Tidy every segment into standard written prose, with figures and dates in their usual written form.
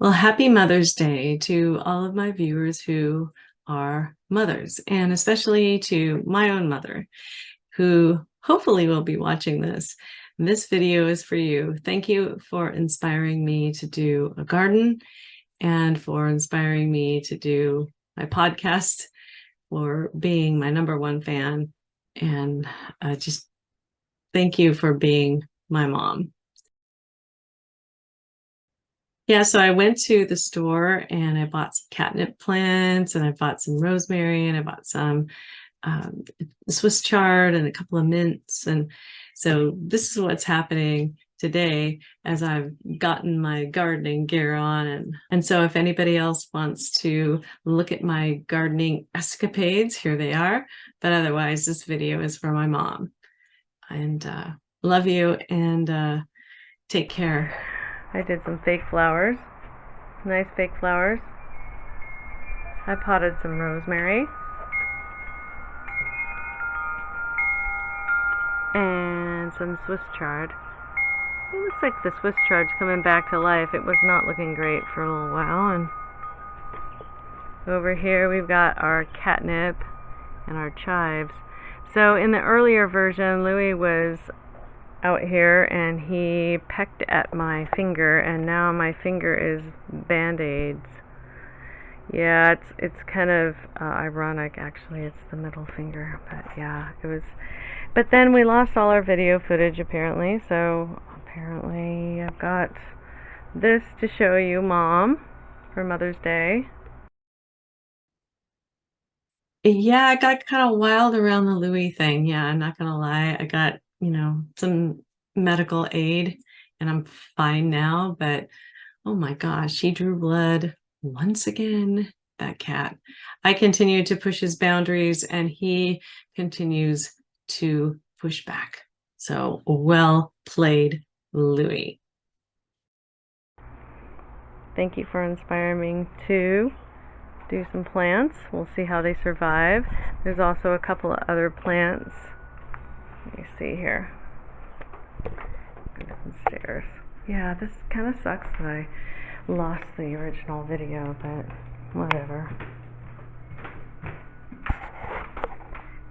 Well, happy Mother's Day to all of my viewers who are mothers, and especially to my own mother, who hopefully will be watching this. This video is for you. Thank you for inspiring me to do a garden and for inspiring me to do my podcast, for being my #1 fan, and just thank you for being my mom. Yeah, so I went to the store and I bought some catnip plants and I bought some rosemary and I bought some um, Swiss chard and a couple of mints. And so this is what's happening today as I've gotten my gardening gear on. And so if anybody else wants to look at my gardening escapades, here they are. But otherwise, this video is for my mom. And love you and take care. I did some fake flowers, nice fake flowers. I potted some rosemary and some Swiss chard. It looks like the Swiss chard's coming back to life. It was not looking great for a little while. And over here we've got our catnip and our chives. So in the earlier version, Louis was out here and he pecked at my finger, and now my finger is band-aids. Yeah, it's kind of ironic actually. It's the middle finger, but yeah, it was. But then we lost all our video footage apparently, so apparently I've got this to show you, Mom, for Mother's Day. Yeah, I got kind of wild around the Louis thing. Yeah, I'm not gonna lie. I got, some medical aid and I'm fine now, but oh my gosh, he drew blood once again, that cat. I continue to push his boundaries and he continues to push back. So well played, Louis. Thank you for inspiring me to do some plants. We'll see how they survive. There's also a couple of other plants. Let me see here. Go downstairs. Yeah, this kind of sucks that I lost the original video, but whatever.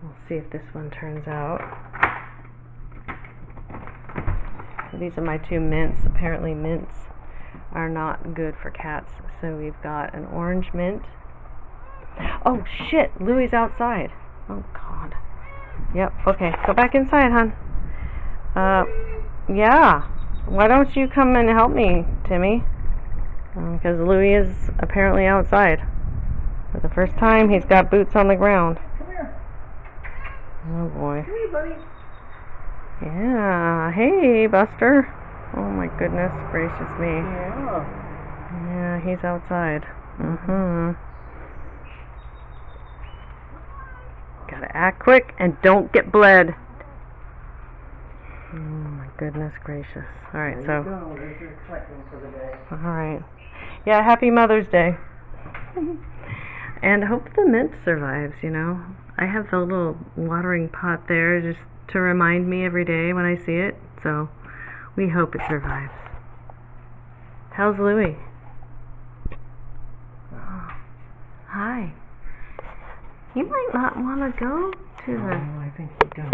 We'll see if this one turns out. So these are my 2 mints. Apparently mints are not good for cats. So we've got an orange mint. Oh shit, Louis outside. Oh god. Yep, okay, go back inside, hon. Yeah. Why don't you come and help me, Timmy? Because Louis is apparently outside. For the first time, he's got boots on the ground. Come here. Oh boy. Come here, buddy. Yeah. Hey, Buster. Oh my goodness gracious me. Yeah. Yeah, he's outside. Gotta act quick and don't get bled. Oh my goodness gracious. Alright, so. There's your excitement for the day. Alright. Yeah, happy Mother's Day. And hope the mint survives, I have the little watering pot there just to remind me every day when I see it. So we hope it survives. How's Louis? Oh, hi. You might not want to go to the... Oh, I think he does.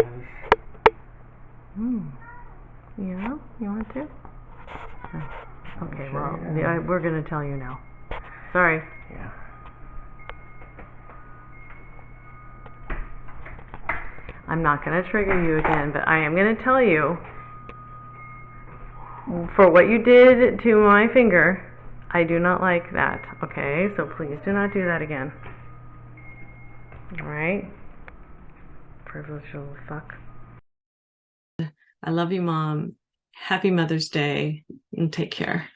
Yeah? You want to? Okay, Sure, well, yeah. we're going to tell you now. Sorry. Yeah. I'm not going to trigger you again, but I am going to tell you, for what you did to my finger, I do not like that, okay? So please do not do that again. Alright? Privileged little fuck. I love you, Mom. Happy Mother's Day, and take care.